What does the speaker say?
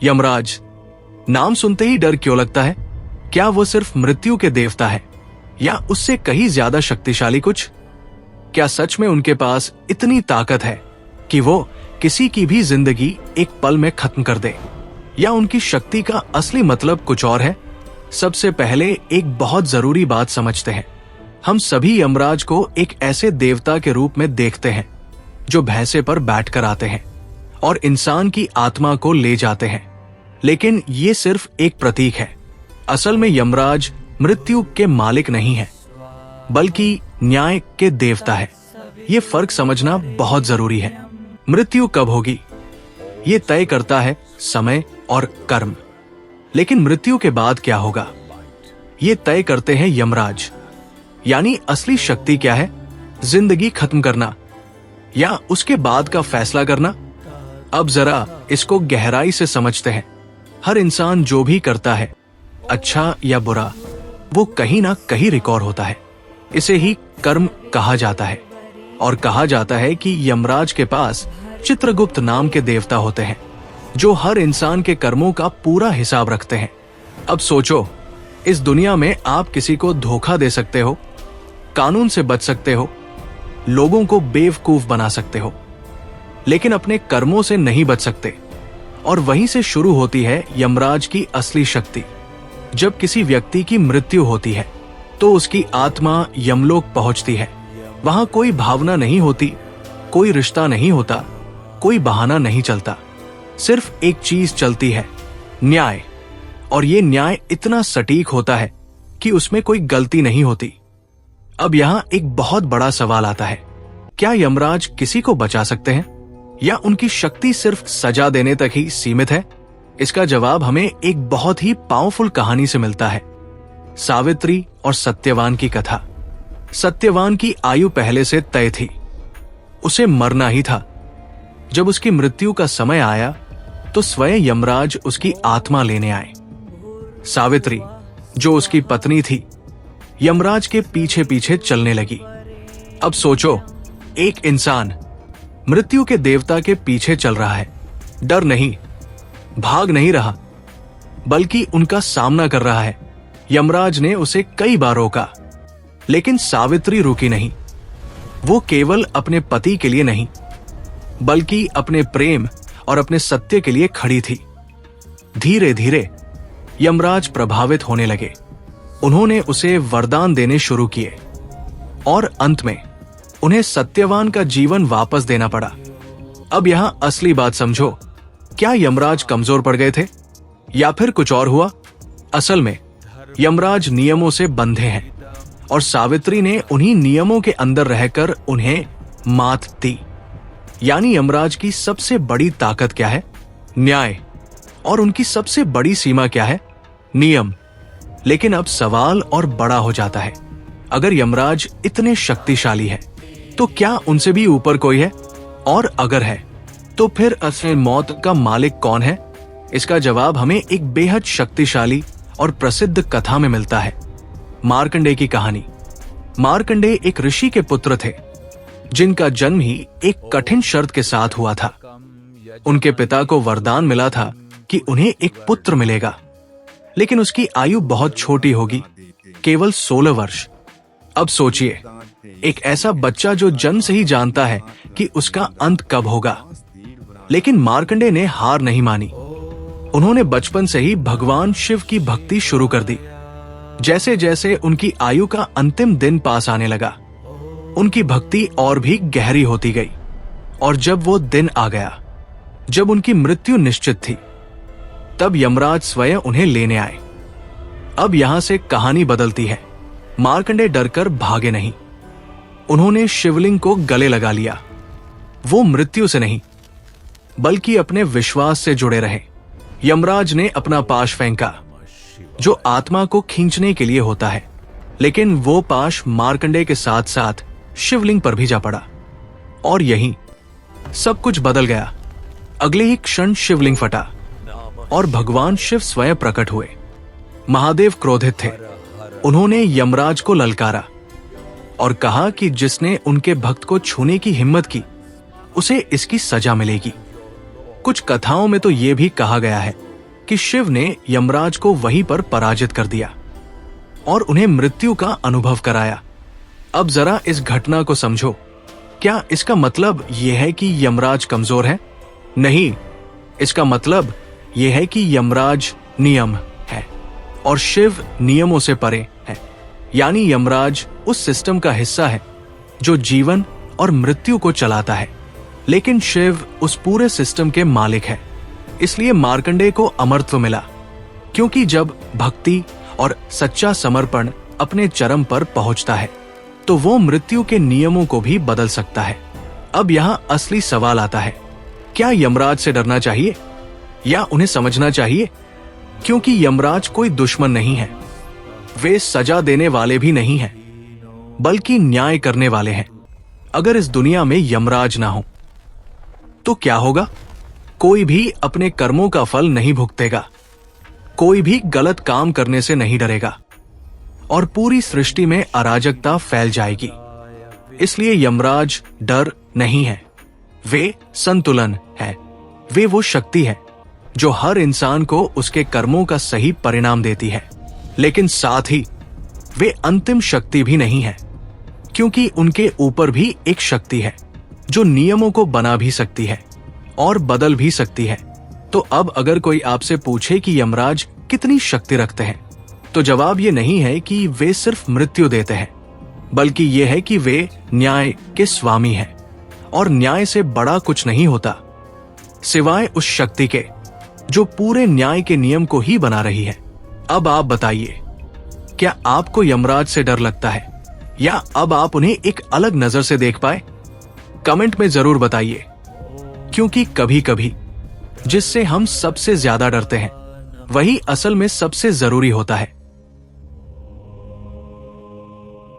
यमराज, नाम सुनते ही डर क्यों लगता है? क्या वो सिर्फ मृत्यु के देवता है या उससे कहीं ज्यादा शक्तिशाली कुछ? क्या सच में उनके पास इतनी ताकत है कि वो किसी की भी जिंदगी एक पल में खत्म कर दे? या उनकी शक्ति का असली मतलब कुछ और है? सबसे पहले एक बहुत जरूरी बात समझते हैं। हम सभी यमराज को एक ऐसे देवता के रूप में देखते हैं जो भैंसे पर बैठकर आते हैं और इंसान की आत्मा को ले जाते हैं, लेकिन ये सिर्फ एक प्रतीक है। असल में यमराज मृत्यु के मालिक नहीं है, बल्कि न्याय के देवता है। ये फर्क समझना बहुत जरूरी है। मृत्यु कब होगी ये तय करता है समय और कर्म, लेकिन मृत्यु के बाद क्या होगा ये तय करते हैं यमराज। यानी असली शक्ति क्या है? जिंदगी खत्म करना या उसके बाद का फैसला करना? अब जरा इसको गहराई से समझते हैं। हर इंसान जो भी करता है, अच्छा या बुरा, वो कहीं ना कहीं रिकॉर्ड होता है। इसे ही कर्म कहा जाता है। और कहा जाता है कि यमराज के पास चित्रगुप्त नाम के देवता होते हैं जो हर इंसान के कर्मों का पूरा हिसाब रखते हैं। अब सोचो, इस दुनिया में आप किसी को धोखा दे सकते हो, कानून से बच सकते हो, लोगों को बेवकूफ बना सकते हो, लेकिन अपने कर्मों से नहीं बच सकते। और वहीं से शुरू होती है यमराज की असली शक्ति। जब किसी व्यक्ति की मृत्यु होती है तो उसकी आत्मा यमलोक पहुंचती है। वहां कोई भावना नहीं होती, कोई रिश्ता नहीं होता, कोई बहाना नहीं चलता। सिर्फ एक चीज चलती है, न्याय। और ये न्याय इतना सटीक होता है कि उसमें कोई गलती नहीं होती। अब यहां एक बहुत बड़ा सवाल आता है, क्या यमराज किसी को बचा सकते हैं या उनकी शक्ति सिर्फ सजा देने तक ही सीमित है? इसका जवाब हमें एक बहुत ही पावरफुल कहानी से मिलता है, सावित्री और सत्यवान की कथा। सत्यवान की आयु पहले से तय थी, उसे मरना ही था। जब उसकी मृत्यु का समय आया तो स्वयं यमराज उसकी आत्मा लेने आए। सावित्री, जो उसकी पत्नी थी, यमराज के पीछे पीछे चलने लगी। अब सोचो, एक इंसान मृत्यु के देवता के पीछे चल रहा है, डर नहीं, भाग नहीं रहा, बल्कि उनका सामना कर रहा है। यमराज ने उसे कई बार रोका, लेकिन सावित्री रुकी नहीं। वो केवल अपने पति के लिए नहीं, बल्कि अपने प्रेम और अपने सत्य के लिए खड़ी थी। धीरे धीरे यमराज प्रभावित होने लगे। उन्होंने उसे वरदान देने शुरू किए और अंत में उन्हें सत्यवान का जीवन वापस देना पड़ा। अब यहां असली बात समझो, क्या यमराज कमजोर पड़ गए थे या फिर कुछ और हुआ? असल में यमराज नियमों से बंधे हैं और सावित्री ने उन्हीं नियमों के अंदर रहकर उन्हें मात दी। यानी यमराज की सबसे बड़ी ताकत क्या है? न्याय। और उनकी सबसे बड़ी सीमा क्या है? नियम। लेकिन अब सवाल और बड़ा हो जाता है, अगर यमराज इतने शक्तिशाली है तो क्या उनसे भी ऊपर कोई है? और अगर है तो फिर असली मौत का मालिक कौन है? इसका जवाब हमें एक बेहद शक्तिशाली और प्रसिद्ध कथा में मिलता है, मार्कंडेय की कहानी। मार्कंडेय एक ऋषि के पुत्र थे जिनका जन्म ही एक कठिन शर्त के साथ हुआ था। उनके पिता को वरदान मिला था कि उन्हें एक पुत्र मिलेगा, लेकिन उसकी आयु बहुत छोटी होगी, केवल 16 वर्ष। अब सोचिए, एक ऐसा बच्चा जो जन्म से ही जानता है कि उसका अंत कब होगा। लेकिन मार्कंडेय ने हार नहीं मानी। उन्होंने बचपन से ही भगवान शिव की भक्ति शुरू कर दी। जैसे जैसे उनकी आयु का अंतिम दिन पास आने लगा, उनकी भक्ति और भी गहरी होती गई। और जब वो दिन आ गया जब उनकी मृत्यु निश्चित थी, तब यमराज स्वयं उन्हें लेने आए। अब यहां से कहानी बदलती है। मार्कंडेय डरकर भागे नहीं, उन्होंने शिवलिंग को गले लगा लिया। वो मृत्यु से नहीं, बल्कि अपने विश्वास से जुड़े रहे। यमराज ने अपना पाश फेंका, जो आत्मा को खींचने के लिए होता है, लेकिन वो पाश मार्कंडेय के साथ साथ शिवलिंग पर भी जा पड़ा। और यहीं सब कुछ बदल गया। अगले ही क्षण शिवलिंग फटा और भगवान शिव स्वयं प्रकट हुए। महादेव क्रोधित थे। उन्होंने यमराज को ललकारा और कहा कि जिसने उनके भक्त को छूने की हिम्मत की, उसे इसकी सजा मिलेगी। कुछ कथाओं में तो यह भी कहा गया है कि शिव ने यमराज को वहीं पर पराजित कर दिया और उन्हें मृत्यु का अनुभव कराया। अब जरा इस घटना को समझो। क्या इसका मतलब यह है कि यमराज कमजोर है? नहीं, इसका मतलब यह है कि यमराज नियम है और शिव नियमों से परे है। यानी यमराज उस सिस्टम का हिस्सा है जो जीवन और मृत्यु को चलाता है, लेकिन शिव उस पूरे सिस्टम के मालिक है। इसलिए मार्कंडेय को अमरत्व मिला, क्योंकि जब भक्ति और सच्चा समर्पण अपने चरम पर पहुंचता है तो वो मृत्यु के नियमों को भी बदल सकता है। अब यहाँ असली सवाल आता है, क्या यमराज से डरना चाहिए या उन्हें समझना चाहिए? क्योंकि यमराज कोई दुश्मन नहीं है, वे सजा देने वाले भी नहीं हैं, बल्कि न्याय करने वाले हैं। अगर इस दुनिया में यमराज ना हो तो क्या होगा? कोई भी अपने कर्मों का फल नहीं भुगतेगा, कोई भी गलत काम करने से नहीं डरेगा और पूरी सृष्टि में अराजकता फैल जाएगी। इसलिए यमराज डर नहीं है, वे संतुलन है। वे वो शक्ति है जो हर इंसान को उसके कर्मों का सही परिणाम देती है, लेकिन साथ ही वे अंतिम शक्ति भी नहीं है, क्योंकि उनके ऊपर भी एक शक्ति है जो नियमों को बना भी सकती है और बदल भी सकती है। तो अब अगर कोई आपसे पूछे कि यमराज कितनी शक्ति रखते हैं, तो जवाब ये नहीं है कि वे सिर्फ मृत्यु देते हैं, बल्कि यह है कि वे न्याय के स्वामी हैं और न्याय से बड़ा कुछ नहीं होता सिवाय उस शक्ति के जो पूरे न्याय के नियम को ही बना रही है। अब आप बताइए, क्या आपको यमराज से डर लगता है या अब आप उन्हें एक अलग नजर से देख पाए? कमेंट में जरूर बताइए, क्योंकि कभी कभी जिससे हम सबसे ज्यादा डरते हैं वही असल में सबसे जरूरी होता है।